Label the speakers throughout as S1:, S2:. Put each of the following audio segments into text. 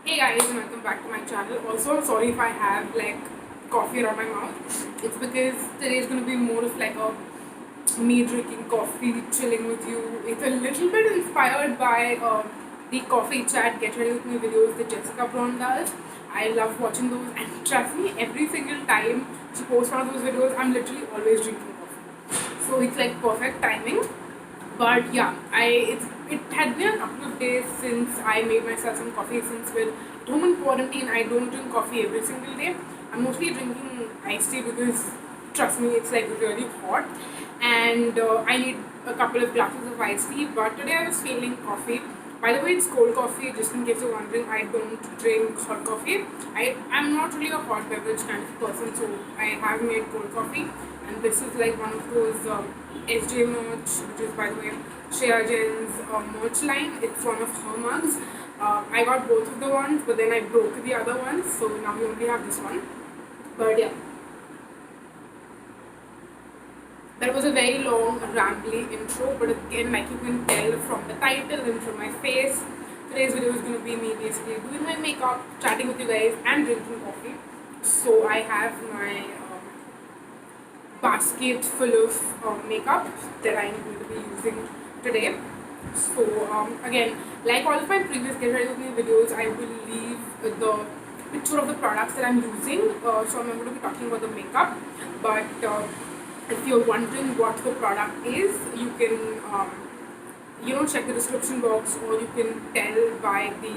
S1: Hey guys, and welcome back to my channel. Also, I'm sorry if I have like coffee around my mouth. It's because today is going to be more of like a me drinking coffee, chilling with you. It's a little bit inspired by the coffee chat get ready with me videos that Jessica Brown does. I love watching those, and trust me, every single time she posts one of those videos, I'm literally always drinking coffee. So it's like perfect timing. But yeah, it had been a couple of days since I made myself some coffee. Since with home in quarantine, I don't drink coffee every single day. I'm mostly drinking iced tea because trust me, it's like really hot, and I need a couple of glasses of iced tea. But today I was feeling coffee. By the way, it's cold coffee. Just in case you're wondering, I don't drink hot coffee. I'm not really a hot beverage kind of person, so I have made cold coffee, and this is like one of those SJ merch, which is by the way Shreya Jain's merch line. It's one of her mugs. I got both of the ones, but then I broke the other one, so now we only have this one. But yeah, that was a very long, rambly intro, but again, like you can tell from the title and from my face, today's video is going to be me basically doing my makeup, chatting with you guys, and drinking coffee. So I have my basket full of makeup that I'm going to be using today. So again, like all of my previous Get Ready With Me videos, I will leave the picture of the products that I'm using. So I'm not going to be talking about the makeup, but if you're wondering what the product is, you can check the description box, or you can tell by the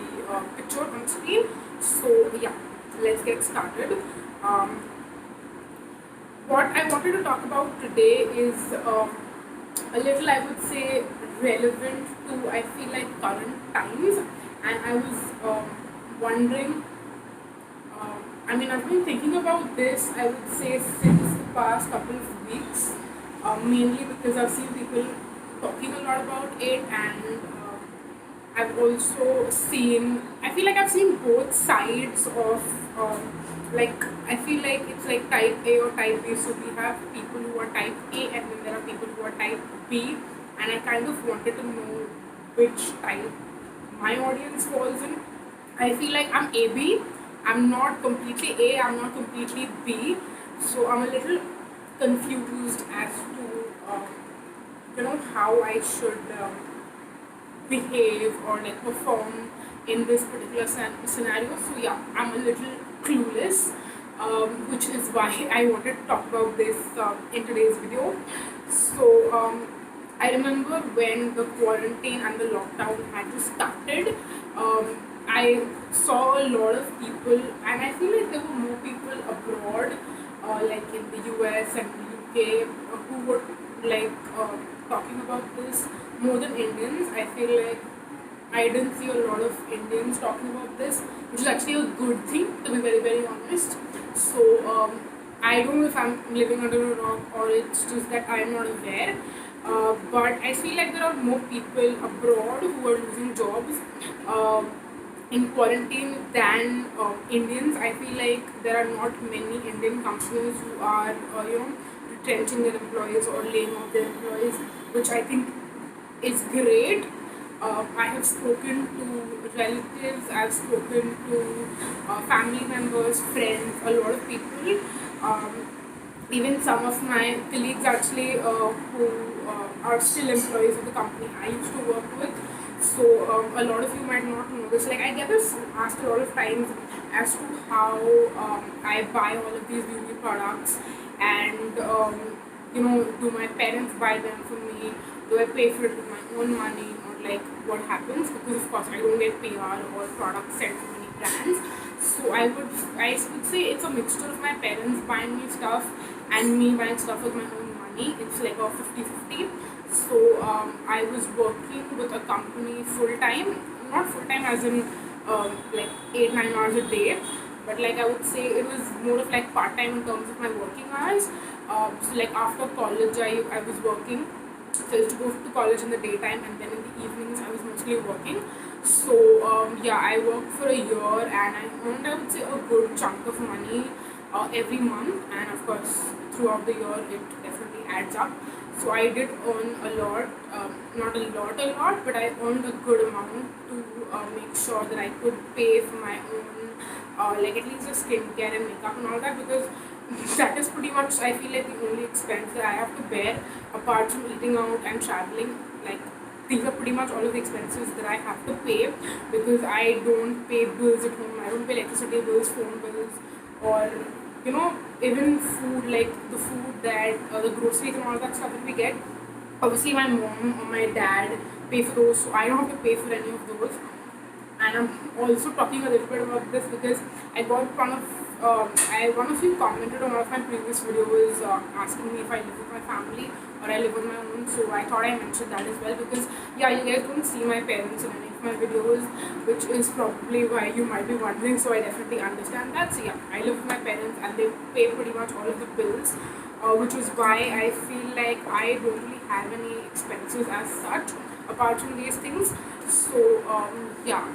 S1: picture on the screen. So yeah, let's get started. Um, what I wanted to talk about today is a little, I would say, relevant to, I feel like, current times. And I was wondering, I've been thinking about this, I would say, since the past couple of weeks, mainly because I've seen people talking a lot about it, and I've also seen, I feel like I've seen both sides of, like, I feel like it's like type A or type B. So we have people who are type A, and then there are people who are type B. And I kind of wanted to know which type my audience falls in. I feel like I'm AB. I'm not completely A, I'm not completely B. So I'm a little confused as to, how I should. Behave or like perform in this particular scenario. So yeah, I'm a little clueless, which is why I wanted to talk about this in today's video. So I remember when the quarantine and the lockdown had just started. I saw a lot of people, and I feel like there were more people abroad, like in the US and the UK, who were like talking about this more than Indians. I feel like I didn't see a lot of Indians talking about this, which is actually a good thing, to be very, very honest. So, I don't know if I'm living under a rock, or it's just that I'm not aware. But I feel like there are more people abroad who are losing jobs in quarantine than Indians. I feel like there are not many Indian companies who are, retrenching their employees or laying off their employees, which I think is great. I have spoken to relatives, I've spoken to family members, friends, a lot of people. Um, Even some of my colleagues actually who are still employees of the company I used to work with. So a lot of you might not know this. Like I get this asked a lot of times as to how I buy all of these beauty products, and do my parents buy them for me? Do I pay for it with my own money, or like what happens? Because of course I don't get PR or products sent from any brands. So I would say it's a mixture of my parents buying me stuff and me buying stuff with my own money. It's like a 50-50. So I was working with a company full time, not full time as in like 8-9 hours a day, but like I would say it was more of like part time in terms of my working hours. So like after college, I was working. So I used to go to college in the daytime, and then in the evenings I was mostly working. So yeah, I worked for a year, and I earned, I would say, a good chunk of money every month, and of course throughout the year it definitely adds up. So I did earn a lot, not a lot, but I earned a good amount to make sure that I could pay for my own, like at least the skincare and makeup and all that, because that is pretty much, I feel like, the only expense that I have to bear apart from eating out and traveling. Like, these are pretty much all of the expenses that I have to pay, because I don't pay bills at home. I don't pay electricity bills, phone bills, or even food, like the food that the groceries and all that stuff that we get. Obviously, my mom or my dad pay for those, so I don't have to pay for any of those. And I'm also talking a little bit about this because I got one of you commented on one of my previous videos asking me if I live with my family or I live on my own. So I thought I mentioned that as well, because yeah, you guys don't see my parents in any of my videos, which is probably why you might be wondering. So I definitely understand that. So yeah, I live with my parents and they pay pretty much all of the bills, which is why I feel like I don't really have any expenses as such apart from these things. So yeah,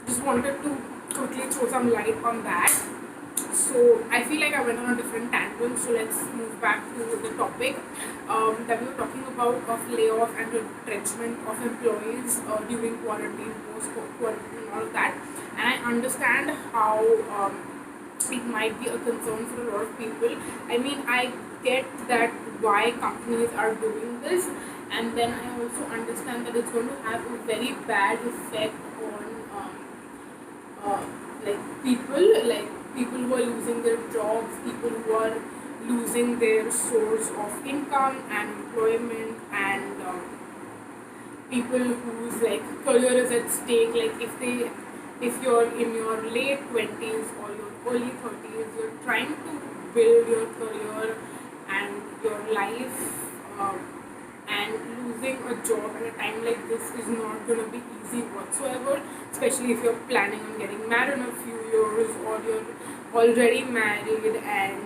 S1: just wanted to quickly throw some light on that. So I feel like I went on a different tangent. So let's move back to the topic that we were talking about, of layoff and retrenchment of employees during quarantine, post quarantine, and all of that. And I understand how it might be a concern for a lot of people. I mean, I get that why companies are doing this, and then I also understand that it's going to have a very bad effect on uh, like people who are losing their jobs, people who are losing their source of income and employment, and people whose like career is at stake. Like if you're in your late 20s or your early 30s, you're trying to build your career and your life, and losing a job at a time like this is not going to be easy whatsoever, especially if you're planning on getting married in a few years, or you're already married and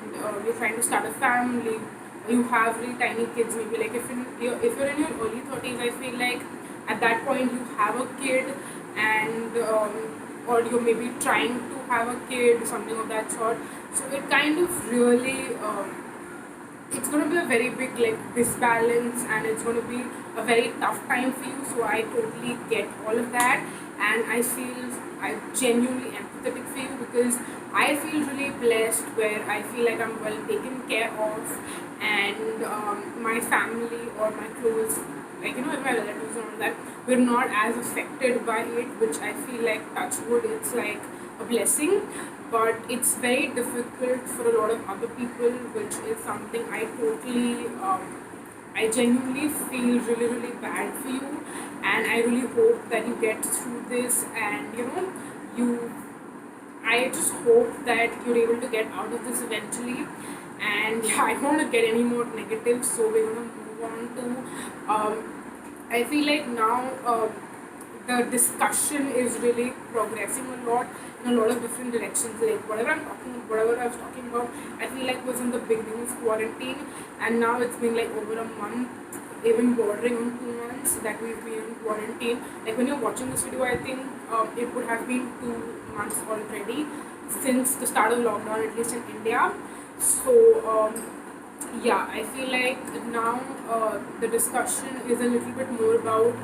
S1: you're trying to start a family, you have really tiny kids. Maybe like if you're in your early 30s, I feel like at that point you have a kid, and or you're maybe trying to have a kid, something of that sort. So it kind of really it's going to be a very big like disbalance, and it's going to be a very tough time for you. So I totally get all of that, and I feel I'm genuinely empathetic for you, because I feel really blessed where I feel like I'm well taken care of, and my family or my close, like my relatives and all that, we're not as affected by it, which I feel like, touch wood, it's like a blessing. But it's very difficult for a lot of other people, which is something I genuinely feel really, really bad for you, and I really hope that you get through this, and you. I just hope that you're able to get out of this eventually. And yeah, I don't want to get any more negative, so we're gonna move on to. I feel like now the discussion is really progressing a lot in a lot of different directions. Like whatever I was talking about, I feel like was in the beginning of quarantine, and now it's been like over a month, even bordering on 2 months that we've been in quarantine. Like when you're watching this video, I think it would have been 2 months already since the start of lockdown, at least in India. So yeah, I feel like now the discussion is a little bit more about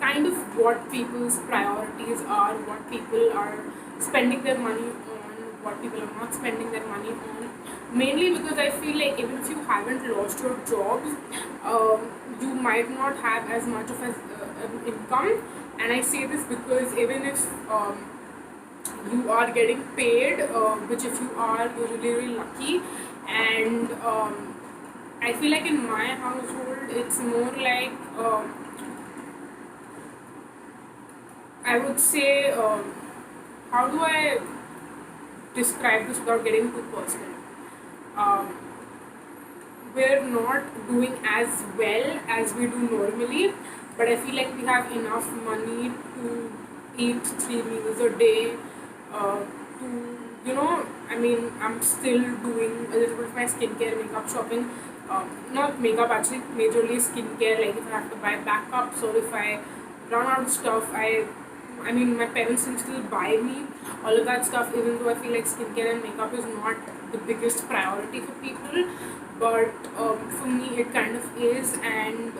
S1: kind of what people's priorities are, what people are spending their money on, what people are not spending their money on. Mainly because I feel like even if you haven't lost your jobs, you might not have as much of an income. And I say this because even if you are getting paid, which if you are, you're really, really lucky. And I feel like in my household, it's more like I would say, how do I describe this without getting too personal? Um, we're not doing as well as we do normally, but I feel like we have enough money to eat 3 meals a day. To I mean, I'm still doing a little bit of my skincare, makeup shopping. Not makeup, actually, majorly skincare. Like if I have to buy backups, or if I run out of stuff, I mean, my parents can still buy me all of that stuff, even though I feel like skincare and makeup is not the biggest priority for people, but for me it kind of is, and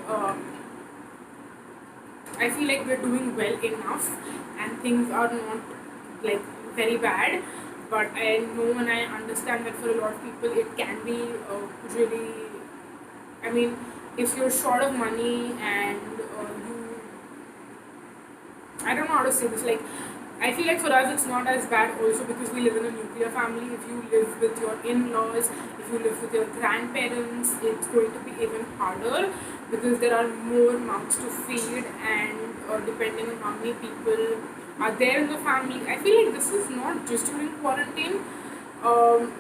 S1: I feel like we're doing well enough, and things are not like very bad. But I know and I understand that for a lot of people it can be really. I mean, if you're short of money and I don't know how to say this. Like, I feel like for us it's not as bad also because we live in a nuclear family. If you live with your in-laws, if you live with your grandparents, it's going to be even harder because there are more mouths to feed, and depending on how many people are there in the family. I feel like this is not just during quarantine. Um,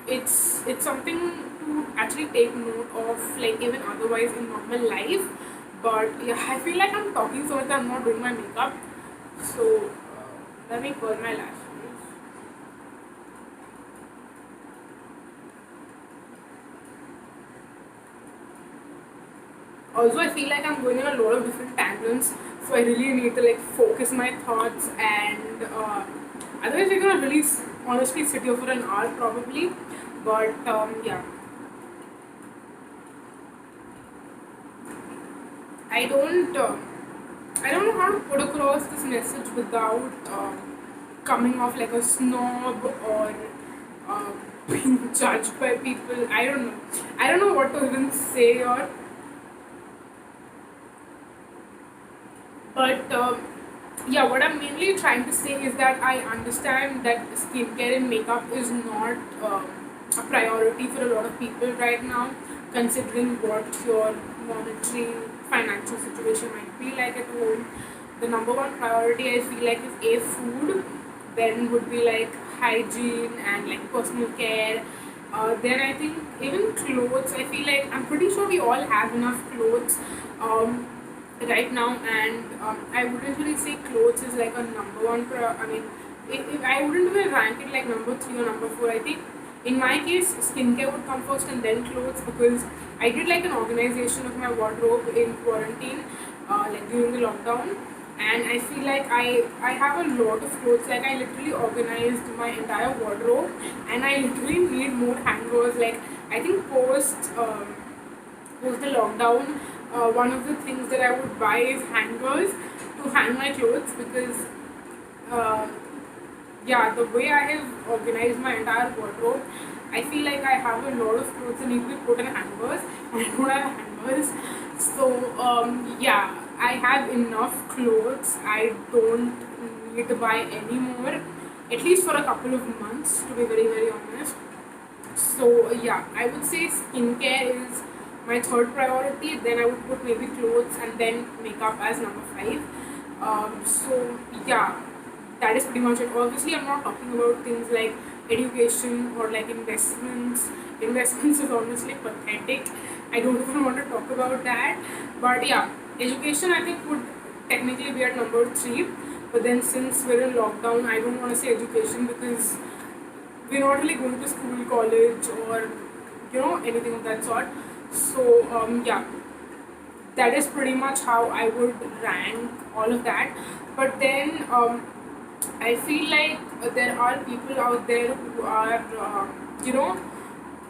S1: it's something to actually take note of, like even otherwise in normal life. But yeah, I feel like I'm talking so much that I'm not doing my makeup. So let me curl my lashes. Also, I feel like I'm going in a lot of different tangents, so I really need to like focus my thoughts, and otherwise we're gonna really honestly sit here for an hour probably. But yeah, I don't. I don't know how to put across this message without coming off like a snob or uh, being judged by people. I don't know. I don't know what to even say, or but yeah, what I'm mainly trying to say is that I understand that skincare and makeup is not a priority for a lot of people right now, considering what your monetary financial situation might be like at home. The number one priority I feel like is a food, then would be like hygiene and like personal care. Then I think even clothes. I feel like I'm pretty sure we all have enough clothes. Um, right now, and I wouldn't really say clothes is like a number one I mean, if I wouldn't even rank it like number three or number four. I think in my case skincare would come first and then clothes, because I did like an organization of my wardrobe in quarantine, like during the lockdown, and I feel like I have a lot of clothes. Like I literally organized my entire wardrobe, and I literally need more hangers. Like I think post the lockdown, one of the things that I would buy is hangers to hang my clothes, because uh, yeah, the way I have organized my entire wardrobe, I feel like I have a lot of clothes that need to be put in hangers, and I don't have hangers. So yeah, I have enough clothes. I don't need to buy any more, at least for a couple of months, to be very honest. So yeah, I would say skincare is my third priority. Then I would put maybe clothes and then makeup as number five. So yeah, that is pretty much it. Obviously, I'm not talking about things like education or like investments. Investments is honestly pathetic. I don't even want to talk about that. But yeah, education I think would technically be at number three. But then since we're in lockdown, I don't want to say education because we're not really going to school, college, or anything of that sort. So yeah, that is pretty much how I would rank all of that. But then I feel like there are people out there who are you know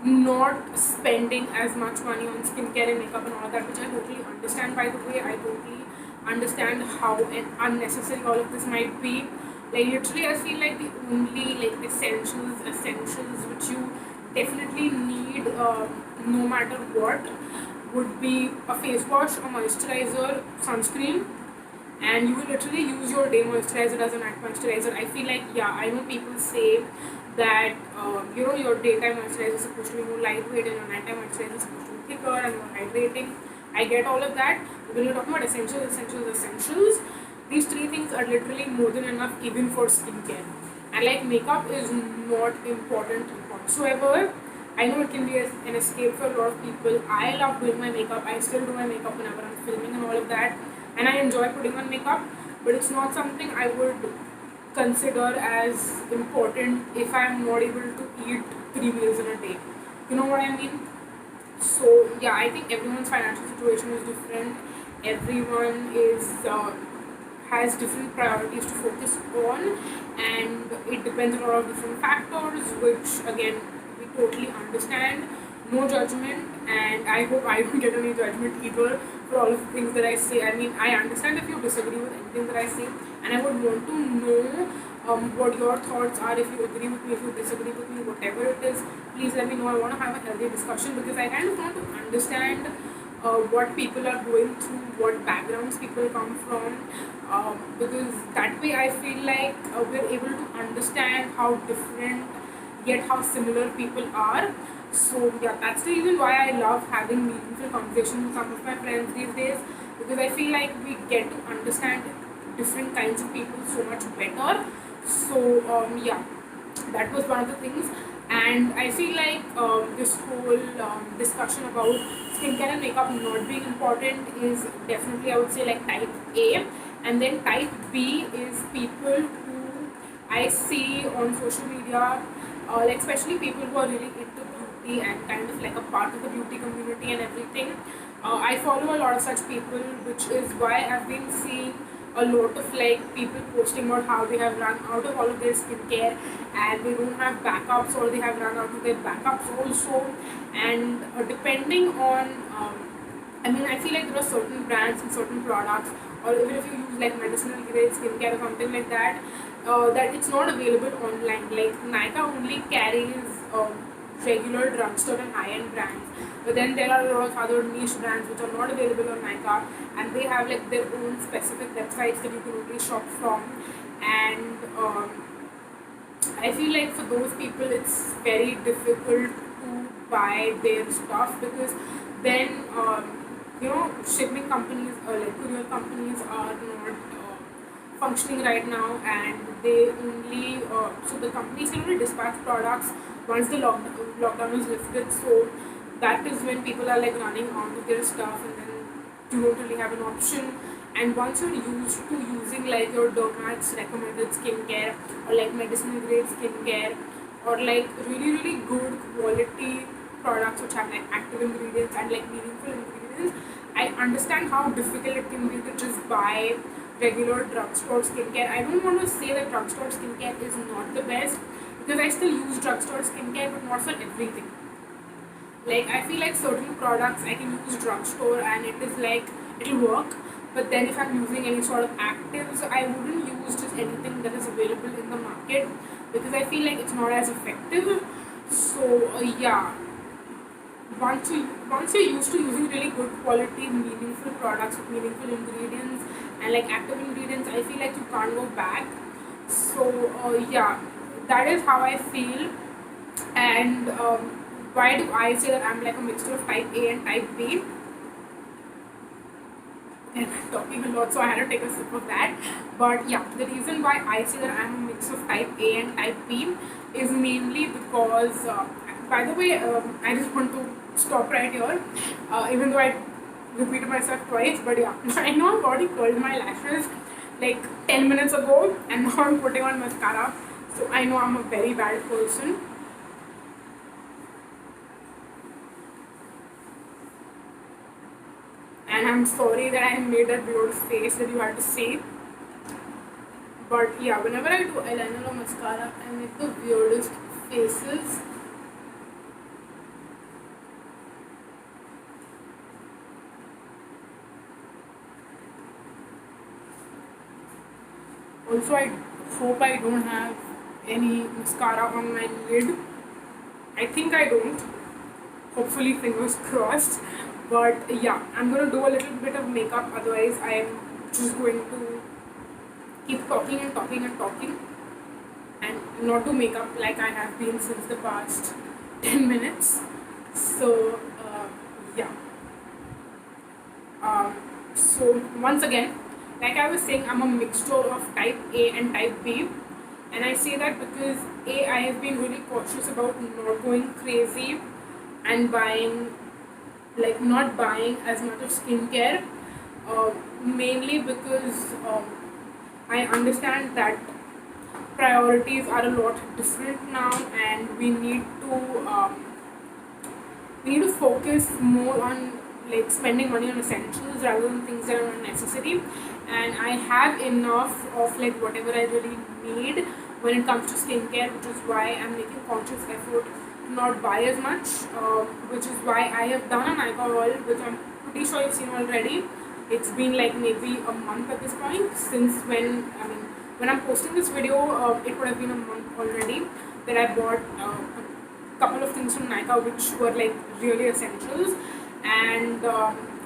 S1: not spending as much money on skincare and makeup and all of that, which I totally understand. By the way, I totally understand how unnecessary all of this might be. Like literally, I feel like the only like essentials which you definitely need, no matter what, would be a face wash, a moisturizer, sunscreen, and you will literally use your day moisturizer as a night moisturizer. I feel like, yeah, I know people say that your daytime moisturizer is supposed to be more lightweight and your nighttime moisturizer is supposed to be thicker and more hydrating. I get all of that. When you're talking about essentials, these three things are literally more than enough even for skincare. And like makeup is not important whatsoever. I know it can be an escape for a lot of people. I love doing my makeup. I still do my makeup whenever I'm filming and all of that, and I enjoy putting on makeup. But it's not something I would consider as important if I'm not able to eat 3 meals in a day. You know what I mean? So yeah, I think everyone's financial situation is different. Everyone is has different priorities to focus on, and it depends on a lot of different factors, which again we totally understand. No judgment, and I hope I don't get any judgment either for all of the things that I say. I mean, I understand if you disagree with anything that I say, and I would want to know what your thoughts are. If you agree with me, if you disagree with me, whatever it is, please let me know. I want to have a healthy discussion because I kind of want to understand what people are going through, what backgrounds people come from, because that way I feel like we're able to understand how different yet how similar people are. So yeah, that's the reason why I love having meaningful conversations with some of my friends these days, because I feel like we get to understand different kinds of people so much better. So yeah, that was one of the things. And I feel like this whole discussion about skincare and makeup not being important is definitely, I would say, like type A. And then type B is people who I see on social media, like especially people who are really into beauty and kind of like a part of the beauty community and everything. I follow a lot of such people, which is why I've been seeing a lot of like people posting about how they have run out of all of their skincare and they don't have backups, or they have run out of their backups also. And depending on I mean, I feel like there are certain brands and certain products, or even if you use like medicinal grade skincare or something like that, that it's not available online. Like Nykaa only carries regular drugstore and high-end brands, but then there are a lot of other niche brands which are not available on Nykaa, and they have like their own specific websites that you can only shop from. And I feel like for those people, it's very difficult to buy their stuff because then shipping companies like courier companies are not functioning right now, and they only so the companies can only dispatch products once the lockdown is lifted. So that is when people are like running out of their stuff, and then you don't really have an option. And once you're used to using like your dermat's recommended skincare, or like medicinal grade skincare, or like really really good quality products which have like active ingredients and like meaningful ingredients, I understand how difficult it can be to just buy regular drugstore skincare. I don't want to say that drugstore skincare is not the best, because I still use drugstore skincare, but not for everything. Like I feel like certain products I can use drugstore and it is like it'll work, but then if I'm using any sort of actives, I wouldn't use just anything that is available in the market, because I feel like it's not as effective. So yeah, once you're used to using really good quality, meaningful products with meaningful ingredients and like active ingredients, I feel like you can't go back. So yeah, that is how I feel. And why do I say that I'm like a mixture of type A and type B? And I'm talking a lot, so I had to take a sip of that. But yeah, the reason why I say that I'm a mix of type A and type B is mainly because, by the way, I just want to stop right here, even though I repeated myself twice. But yeah, I know I've already curled my lashes like 10 minutes ago, and now I'm putting on mascara. So I know I'm a very bad person. And I'm sorry that I made that weird face that you had to see. But yeah, whenever I do eyeliner or mascara, I make the weirdest faces. Also, I hope I don't have any mascara on my lid. I think I don't. Hopefully, fingers crossed. But yeah, I'm gonna do a little bit of makeup, otherwise, I'm just going to keep talking and talking and talking and not do makeup like I have been since the past 10 minutes. So, yeah. So, once again, like I was saying, I'm a mixture of type A and type B. And I say that because A, I have been really cautious about not going crazy and buying, like, not buying as much of skincare, mainly because I understand that priorities are a lot different now, and we need to focus more on like spending money on essentials rather than things that are unnecessary. And I have enough of like whatever I really need when it comes to skincare, which is why I'm making conscious effort not buy as much, which is why I have done a Nykaa haul, which I'm pretty sure you've seen already. It's been like maybe a month at this point since when I'm posting this video, it would have been a month already that I bought a couple of things from Nykaa which were like really essentials, and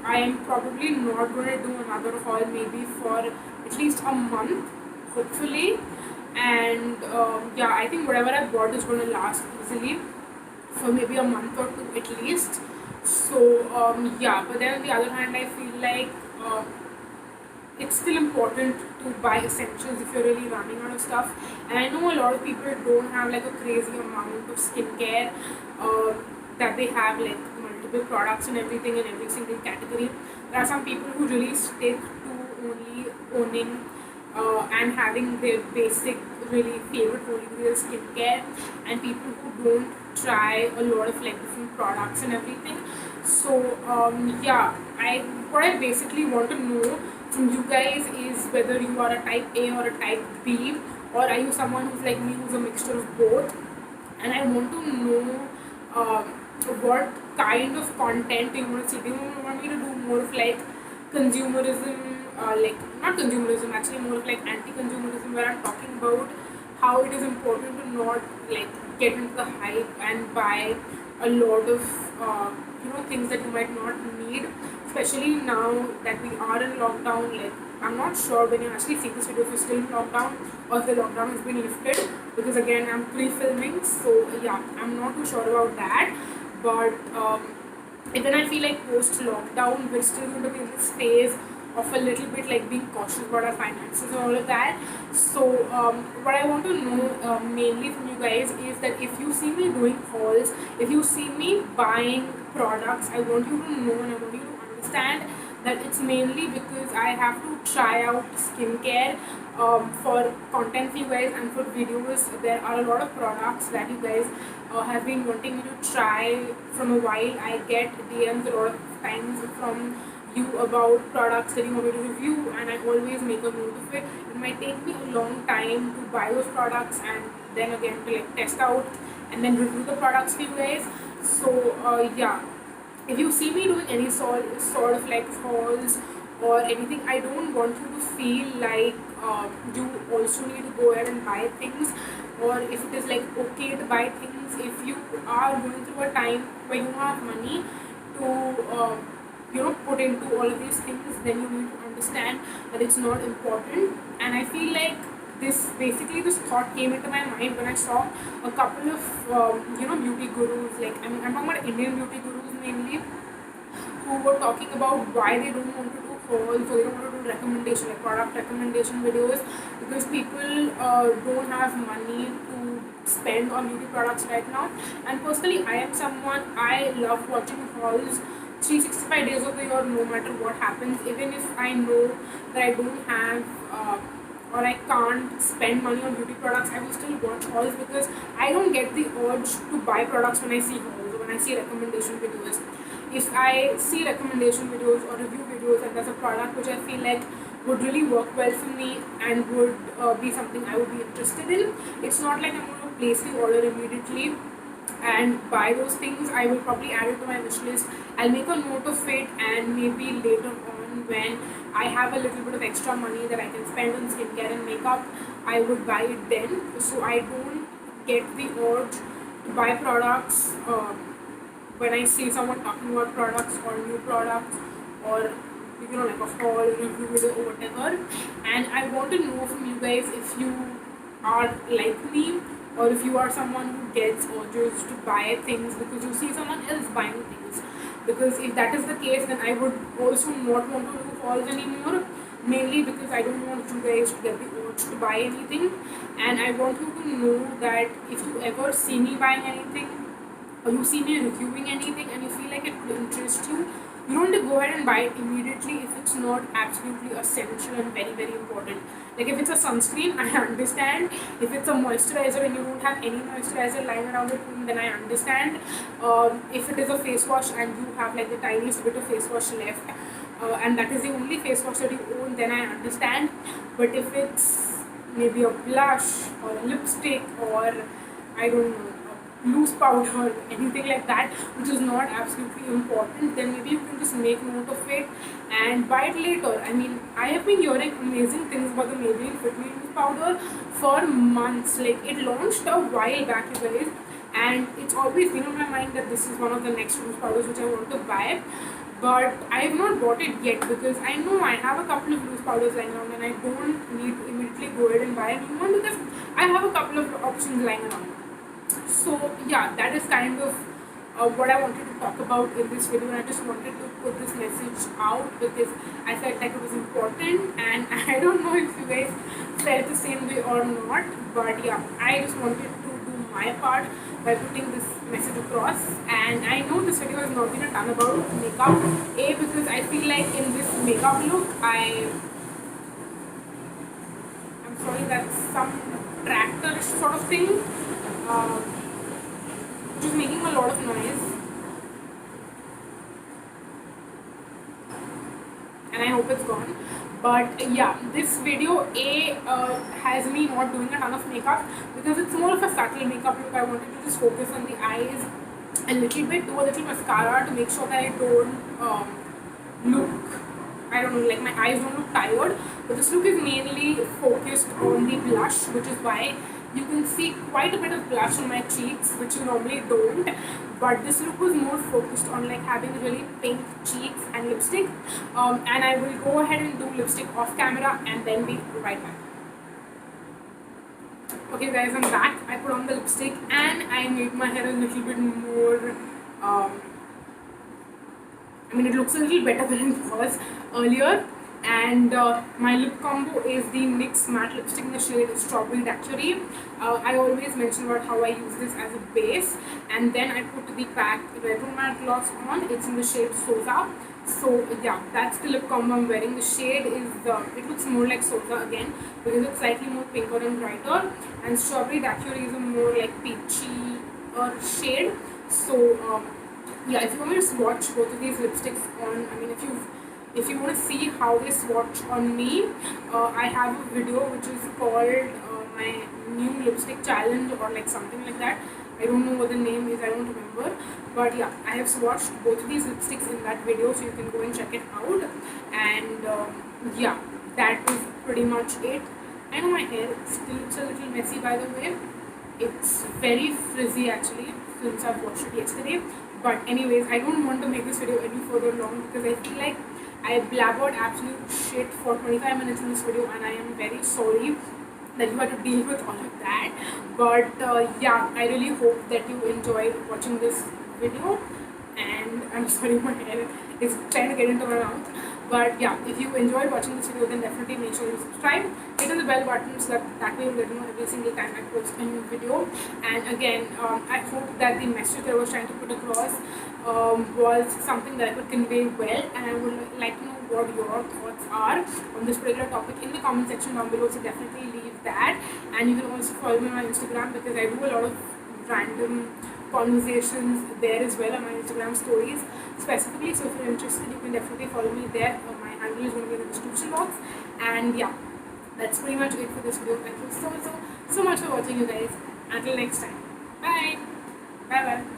S1: I am probably not going to do another haul maybe for at least a month, hopefully. And yeah, I think whatever I bought is going to last easily for maybe a month or two at least. So yeah, but then on the other hand, I feel like it's still important to buy essentials if you're really running out of stuff. And I know a lot of people don't have like a crazy amount of skincare, that they have like multiple products and everything in every single category. There are some people who really stick to only owning and having their basic really favorite holy grail skincare, and people who don't try a lot of like different products and everything. So yeah, what I basically want to know from you guys is whether you are a type A or a type B, or are you someone who's like me, who's a mixture of both. And I want to know what kind of content you want to see. Do you want me to do more of like consumerism, like not consumerism, actually more of like anti-consumerism, where I'm talking about how it is important to not like get into the hype and buy a lot of things that you might not need, especially now that we are in lockdown. Like, I'm not sure when you actually see this video if you're still in lockdown or if the lockdown has been lifted, because again I'm pre-filming, so yeah, I'm not too sure about that. But even I feel like post lockdown we're still going to be in this phase of a little bit like being cautious about our finances and all of that. So what I want to know mainly from you guys is that if you see me doing hauls, if you see me buying products, I want you to know and I want you to understand that it's mainly because I have to try out skincare for content for you guys and for videos. There are a lot of products that you guys have been wanting me to try from a while. I get DMs a lot of times from you about products that you want me to review, and I always make a note of it. It might take me a long time to buy those products and then again to like test out and then review the products for you guys. So yeah, if you see me doing any sort of like hauls or anything, I don't want you to feel like you also need to go ahead and buy things, or if it is like okay to buy things. If you are going through a time where you don't have money to put into all of these things, then you need to understand that it's not important. And I feel like this thought came into my mind when I saw a couple of beauty gurus. Like, I mean, I'm talking about Indian beauty gurus mainly, who were talking about why they don't want to do hauls, or they don't want to do recommendation, like product recommendation videos, because people don't have money to spend on beauty products right now. And personally, I am someone, I love watching hauls 365 days of the year, no matter what happens. Even if I know that I don't have or I can't spend money on beauty products, I will still watch hauls, because I don't get the urge to buy products when I see hauls or when I see recommendation videos. If I see recommendation videos or review videos and there's a product which I feel like would really work well for me and would be something I would be interested in, it's not like I'm going to place the order immediately and buy those things. I will probably add it to my wish list. I'll make a note of it, and maybe later on, when I have a little bit of extra money that I can spend on skincare and makeup, I would buy it then. So I don't get the urge to buy products when I see someone talking about products or new products, or like a haul, review video or whatever. And I want to know from you guys if you are like me, or if you are someone who gets urges to buy things because you see someone else buying things. Because if that is the case, then I would also not want to do hauls anymore, mainly because I don't want you guys to get the urge to buy anything. And I want you to know that if you ever see me buying anything, or you see me reviewing anything and you feel like it would interest you, you don't need to go ahead and buy it immediately if it's not absolutely essential and very, very important. Like, if it's a sunscreen, I understand. If it's a moisturizer and you don't have any moisturizer lying around the room, then I understand. If it is a face wash and you have like the tiniest bit of face wash left, and that is the only face wash that you own, then I understand. But if it's maybe a blush or a lipstick, or I don't know, loose powder, anything like that, which is not absolutely important, then maybe you can just make note of it and buy it later. I mean, I have been hearing amazing things about the Maybelline Fit Me loose powder for months. Like, it launched a while back, you guys, and it's always been on my mind that this is one of the next loose powders which I want to buy. But I have not bought it yet because I know I have a couple of loose powders lying around and I don't need to immediately go ahead and buy a new one because I have a couple of options lying around. So yeah, that is kind of what I wanted to talk about in this video, and I just wanted to put this message out because I felt like it was important, and I don't know if you guys felt the same way or not, but yeah, I just wanted to do my part by putting this message across. And I know this video has not been a ton about makeup, because I feel like in this makeup look I'm sorry, that's some tractor sort of thing, which is making a lot of noise, and I hope it's gone. But yeah, this video has me not doing a ton of makeup because it's more of a subtle makeup look. I wanted to just focus on the eyes a little bit, do a little mascara to make sure that I don't look, I don't know, like my eyes don't look tired. But this look is mainly focused on the blush, which is why you can see quite a bit of blush on my cheeks, which you normally don't. But this look was more focused on like having really pink cheeks and lipstick. And I will go ahead and do lipstick off camera and then be right back. Okay guys, I'm back. I put on the lipstick and I made my hair a little bit more, I mean, it looks a little better than it was earlier. And my lip combo is the NYX matte lipstick in the shade Strawberry Daiquiri. I always mention about how I use this as a base, and then I put the PAC Retro Matte Gloss on. It's in the shade Sosa. So yeah, that's the lip combo I'm wearing. The shade is, it looks more like Sosa again because it's slightly more pinker and brighter, and Strawberry Daiquiri is a more like peachy shade. So yeah, if you want me to swatch both of these lipsticks on, I mean, if you want to see how they swatch on me, I have a video which is called my new lipstick challenge or like something like that. I don't know what the name is, I don't remember, but yeah, I have swatched both of these lipsticks in that video, so you can go and check it out. And yeah, that is pretty much it. I know my hair still looks a little messy, by the way. It's very frizzy actually since I've washed it yesterday. But anyways, I don't want to make this video any further long because I feel like I blabbered absolute shit for 25 minutes in this video, and I am very sorry that you had to deal with all of that. But yeah, I really hope that you enjoyed watching this video. And I'm sorry, my hair is trying to get into my mouth. But yeah, if you enjoyed watching this video, then definitely make sure you subscribe, hit on the bell button so that way you'll let you know every single time I post a new video. And again, I hope that the message that I was trying to put across was something that I could convey well, and I would like to know what your thoughts are on this particular topic in the comment section down below, so definitely leave that. And you can also follow me on my Instagram because I do a lot of random conversations there as well on my Instagram stories specifically. So if you're interested, you can definitely follow me there. My handle is going to be in the description box. And yeah, that's pretty much it for this video. Thank you so much for watching, you guys. Until next time, bye. Bye bye.